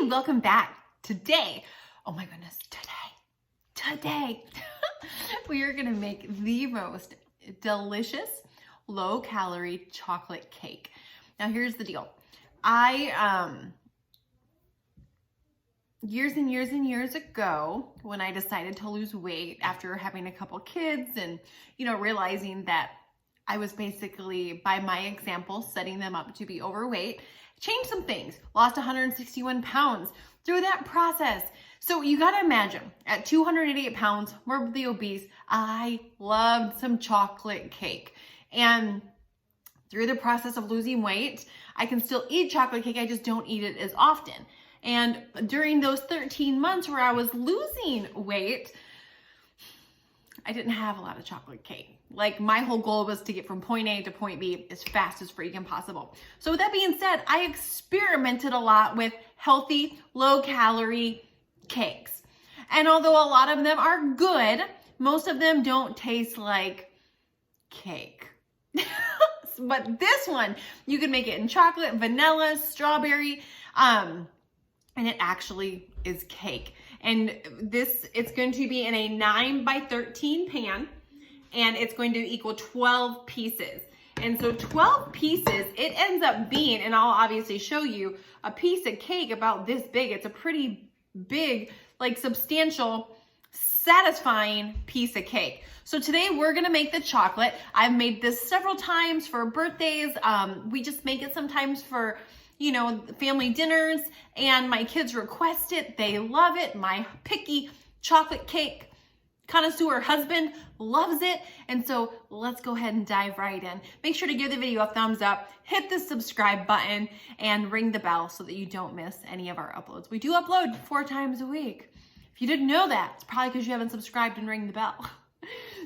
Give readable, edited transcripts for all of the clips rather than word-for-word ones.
welcome back. Today, oh my goodness, today, we are gonna make the most delicious low-calorie chocolate cake. Now here's the deal. Years and years ago, when I decided to lose weight after having a couple kids and, realizing that I was basically, by my example, setting them up to be overweight, changed some things, lost 161 pounds through that process. So you gotta imagine, at 288 pounds, morbidly obese, I loved some chocolate cake. And through the process of losing weight, I can still eat chocolate cake, I just don't eat it as often. And during those 13 months where I was losing weight, I didn't have a lot of chocolate cake. Like, my whole goal was to get from point A to point B as fast as freaking possible. So with that being said, I experimented a lot with healthy, low-calorie cakes. And although a lot of them are good, most of them don't taste like cake. But this one, you can make it in chocolate, vanilla, strawberry, and it actually is cake. And it's going to be in a 9 by 13 pan, and it's going to equal 12 pieces. And so 12 pieces, it ends up being, and I'll obviously show you, a piece of cake about this big. It's a pretty big, like substantial, satisfying piece of cake. So today we're gonna make the chocolate. I've made this several times for birthdays. We just make it sometimes for family dinners, and my kids request it. They love it. My picky chocolate cake connoisseur husband loves it. And so let's go ahead and dive right in. Make sure to give the video a thumbs up, hit the subscribe button, and ring the bell so that you don't miss any of our uploads. We do upload 4 times a week. If you didn't know that, it's probably because you haven't subscribed and ring the bell.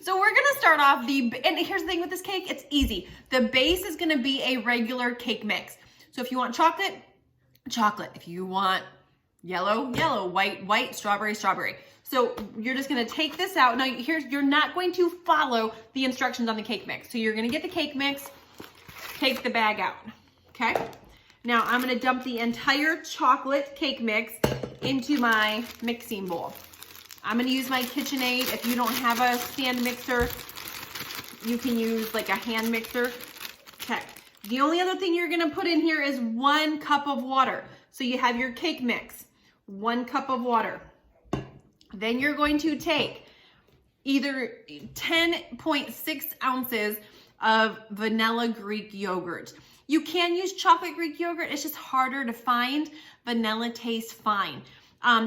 So we're gonna start off and here's the thing with this cake, it's easy. The base is gonna be a regular cake mix. So if you want chocolate, chocolate. If you want yellow, yellow, white, strawberry, strawberry. So you're just gonna take this out. Now you're not going to follow the instructions on the cake mix. So you're gonna get the cake mix, take the bag out, okay? Now I'm gonna dump the entire chocolate cake mix into my mixing bowl. I'm gonna use my KitchenAid. If you don't have a stand mixer, you can use like a hand mixer. Okay. The only other thing you're gonna put in here is 1 cup of water. So you have your cake mix, 1 cup of water. Then you're going to take either 10.6 ounces of vanilla Greek yogurt. You can use chocolate Greek yogurt, it's just harder to find. Vanilla tastes fine.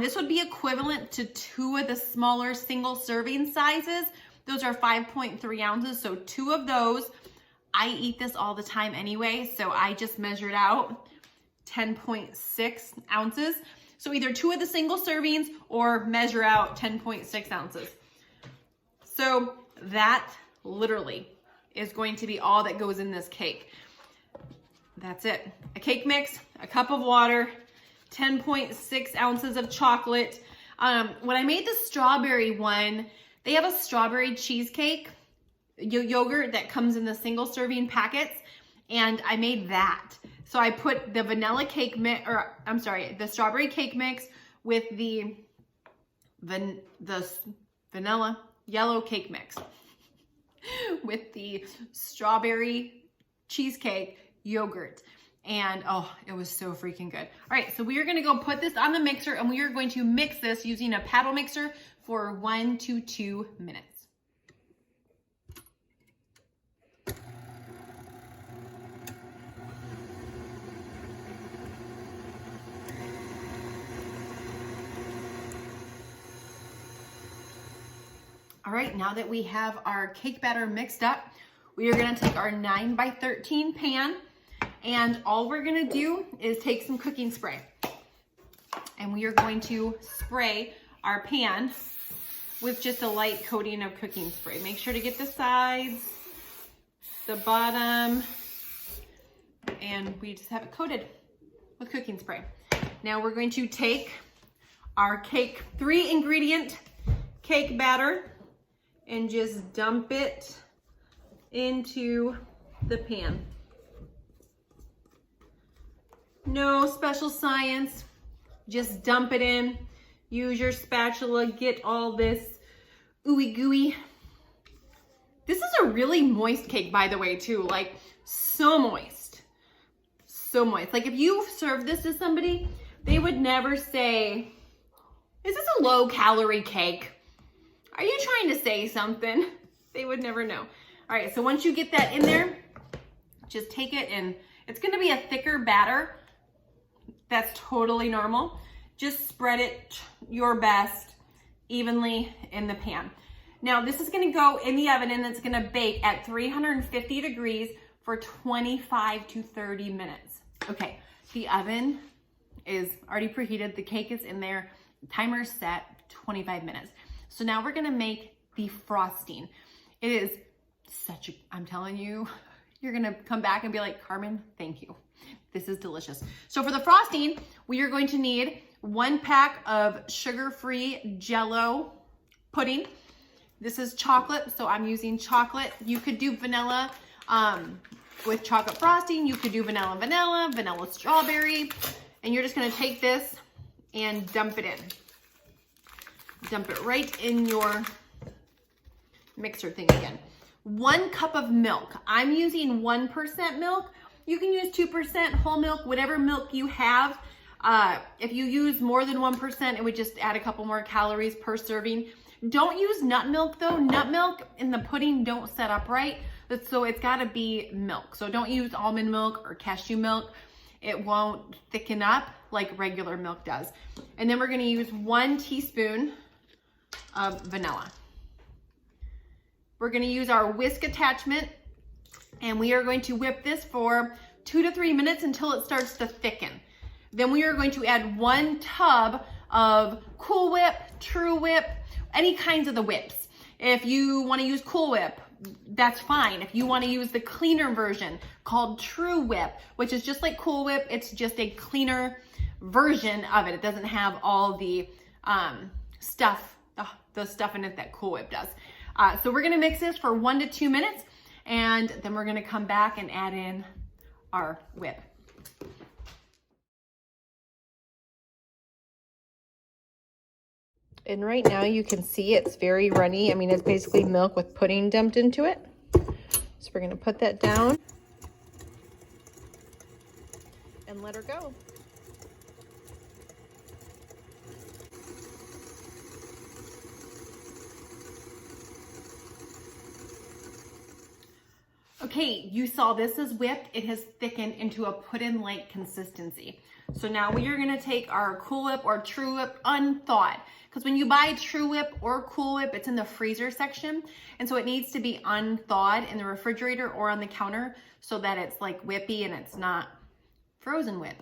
This would be equivalent to 2 of the smaller single serving sizes. Those are 5.3 ounces, so 2 of those. I eat this all the time anyway, so I just measured out 10.6 ounces. So either 2 of the single servings or measure out 10.6 ounces. So that literally is going to be all that goes in this cake. That's it. A cake mix, a cup of water, 10.6 ounces of chocolate. When I made the strawberry one, they have a strawberry cheesecake yogurt that comes in the single serving packets, and I made that. So I put the vanilla cake mix, the strawberry cake mix with the vanilla yellow cake mix with the strawberry cheesecake yogurt. And oh, it was so freaking good. All right, so we are gonna go put this on the mixer, and we are going to mix this using a paddle mixer for 1 to 2 minutes. All right, now that we have our cake batter mixed up, we are gonna take our 9 by 13 pan, and all we're gonna do is take some cooking spray. And we are going to spray our pan with just a light coating of cooking spray. Make sure to get the sides, the bottom, and we just have it coated with cooking spray. Now we're going to take our 3 ingredient cake batter and just dump it into the pan. No special science, Just dump it in. Use your spatula, get all this ooey gooey. This is a really moist cake, by the way, too. Like, so moist. So moist. Like, if you serve this to somebody, they would never say, is this a low-calorie cake? Are you trying to say something? They would never know. All right, so once you get that in there, just take it and it's gonna be a thicker batter. That's totally normal. Just spread it your best evenly in the pan. Now this is gonna go in the oven and it's gonna bake at 350 degrees for 25 to 30 minutes. Okay, the oven is already preheated. The cake is in there. The timer's set, 25 minutes. So now we're gonna make the frosting. It is such a, I'm telling you, you're gonna come back and be like, Carmen, thank you. This is delicious. So for the frosting, we are going to need 1 pack of sugar-free Jell-O pudding. This is chocolate, so I'm using chocolate. You could do vanilla with chocolate frosting. You could do vanilla, vanilla strawberry. And you're just gonna take this and dump it in. Dump it right in your mixer thing again. 1 cup of milk. I'm using 1% milk. You can use 2% whole milk, whatever milk you have. If you use more than 1%, it would just add a couple more calories per serving. Don't use nut milk though. Nut milk in the pudding don't set up right. So it's gotta be milk. So don't use almond milk or cashew milk. It won't thicken up like regular milk does. And then we're gonna use 1 teaspoon of vanilla. We're gonna use our whisk attachment and we are going to whip this for 2 to 3 minutes until it starts to thicken. Then we are going to add 1 tub of Cool Whip, True Whip, any kinds of the whips. If you wanna use Cool Whip, that's fine. If you wanna use the cleaner version called True Whip, which is just like Cool Whip, it's just a cleaner version of it. It doesn't have all the stuff, the stuff in it that Cool Whip does. So we're gonna mix this for 1 to 2 minutes and then we're gonna come back and add in our whip. And right now you can see it's very runny. I mean, it's basically milk with pudding dumped into it. So we're gonna put that down and let her go. Okay, you saw this is whipped. It has thickened into a pudding-like consistency. So now we are gonna take our Cool Whip or True Whip unthawed. Because when you buy True Whip or Cool Whip, it's in the freezer section. And so it needs to be unthawed in the refrigerator or on the counter so that it's like whippy and it's not frozen whip.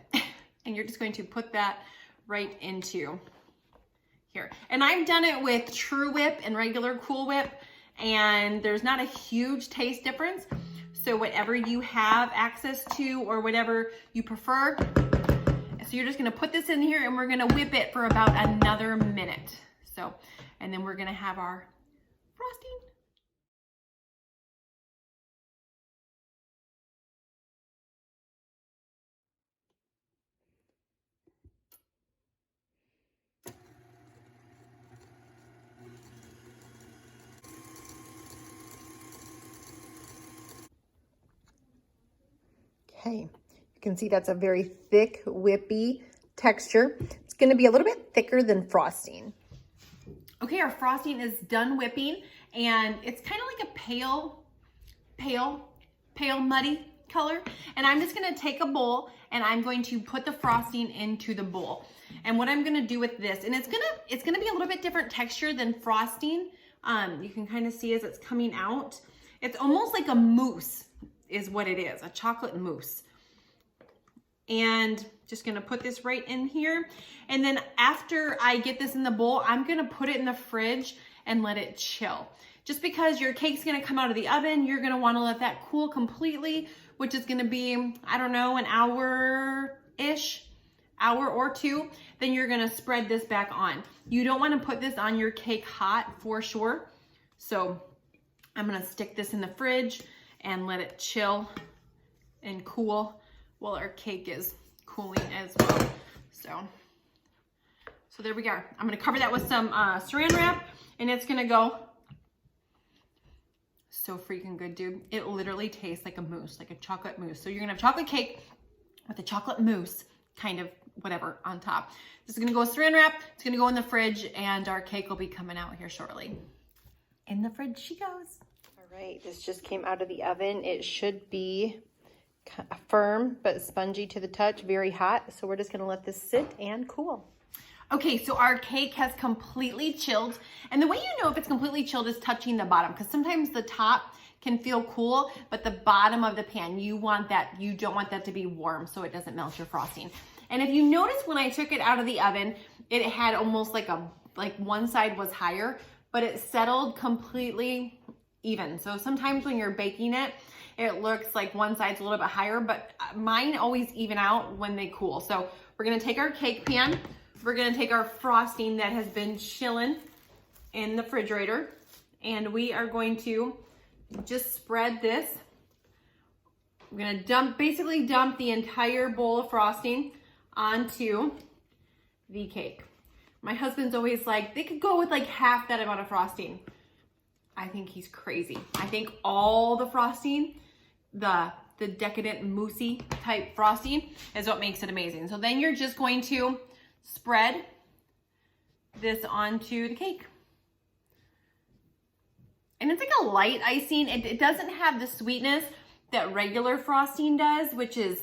And you're just going to put that right into here. And I've done it with True Whip and regular Cool Whip, and there's not a huge taste difference. So whatever you have access to or whatever you prefer. So you're just gonna put this in here and we're gonna whip it for about another minute. So, and then we're gonna have our frosting. Okay, you can see that's a very thick, whippy texture. It's gonna be a little bit thicker than frosting. Okay, our frosting is done whipping and it's kind of like a pale muddy color. And I'm just gonna take a bowl and I'm going to put the frosting into the bowl. And what I'm gonna do with this, and it's gonna be a little bit different texture than frosting. You can kind of see as it's coming out. It's almost like a mousse is what it is, a chocolate mousse. And just gonna put this right in here. And then after I get this in the bowl, I'm gonna put it in the fridge and let it chill. Just because your cake's gonna come out of the oven, you're gonna wanna let that cool completely, which is gonna be, I don't know, an hour-ish, hour or 2. Then you're gonna spread this back on. You don't wanna put this on your cake hot for sure. So I'm gonna stick this in the fridge and let it chill and cool while our cake is cooling as well. So So there we are. I'm gonna cover that with some saran wrap, and it's gonna go so freaking good, dude. It literally tastes like a mousse, like a chocolate mousse. So you're gonna have chocolate cake with a chocolate mousse, kind of whatever on top. This is gonna go with saran wrap. It's gonna go in the fridge, and our cake will be coming out here shortly. In the fridge she goes. All right, this just came out of the oven. It should be firm but spongy to the touch, very hot. So we're just gonna let this sit and cool. Okay, so our cake has completely chilled. And the way you know if it's completely chilled is touching the bottom, because sometimes the top can feel cool, but the bottom of the pan, you don't want that to be warm so it doesn't melt your frosting. And if you notice when I took it out of the oven, it had almost like one side was higher, but it settled completely even. So sometimes when you're baking it, it looks like one side's a little bit higher, but mine always even out when they cool. So we're gonna take our cake pan, we're gonna take our frosting that has been chilling in the refrigerator, and we are going to just spread this. We're gonna basically dump the entire bowl of frosting onto the cake. My husband's always like, they could go with like half that amount of frosting. I think he's crazy. I think all the frosting, the decadent moussey type frosting is what makes it amazing. So then you're just going to spread this onto the cake. And it's like a light icing. It doesn't have the sweetness that regular frosting does, which is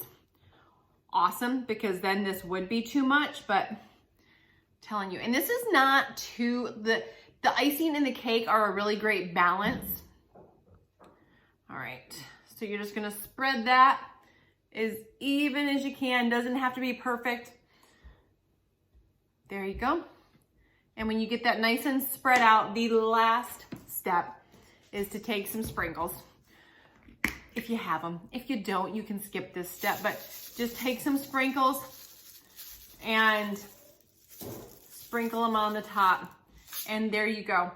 awesome because then this would be too much, but I'm telling you, and this is not too, the icing and the cake are a really great balance. All right, so you're just gonna spread that as even as you can. Doesn't have to be perfect. There you go. And when you get that nice and spread out, the last step is to take some sprinkles. If you have them. If you don't, you can skip this step, but just take some sprinkles and sprinkle them on the top. And there you go.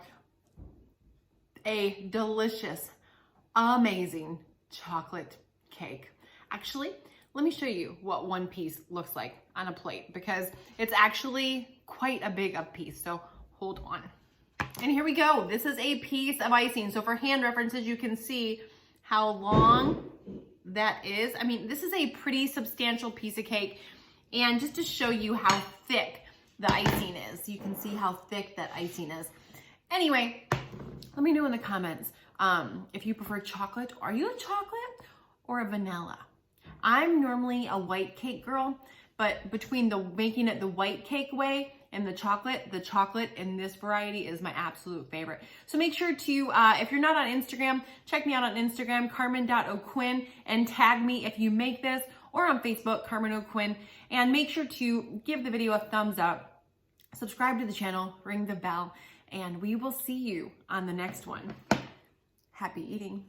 A delicious, amazing chocolate cake. Actually, let me show you what one piece looks like on a plate, because it's actually quite a big piece. So hold on. And here we go. This is a piece of icing. So for hand references, you can see how long that is. I mean, this is a pretty substantial piece of cake. And just to show you how thick the icing is, you can see how thick that icing is. Anyway, let me know in the comments if you prefer chocolate. Are you a chocolate or a vanilla? I'm normally a white cake girl, but between making it the white cake way and the chocolate in this variety is my absolute favorite. So make sure to, if you're not on Instagram, check me out on Instagram, carmen.o'quinn, and tag me if you make this, or on Facebook, Carmen O'Quinn, and make sure to give the video a thumbs up, subscribe to the channel, ring the bell, and we will see you on the next one. Happy eating.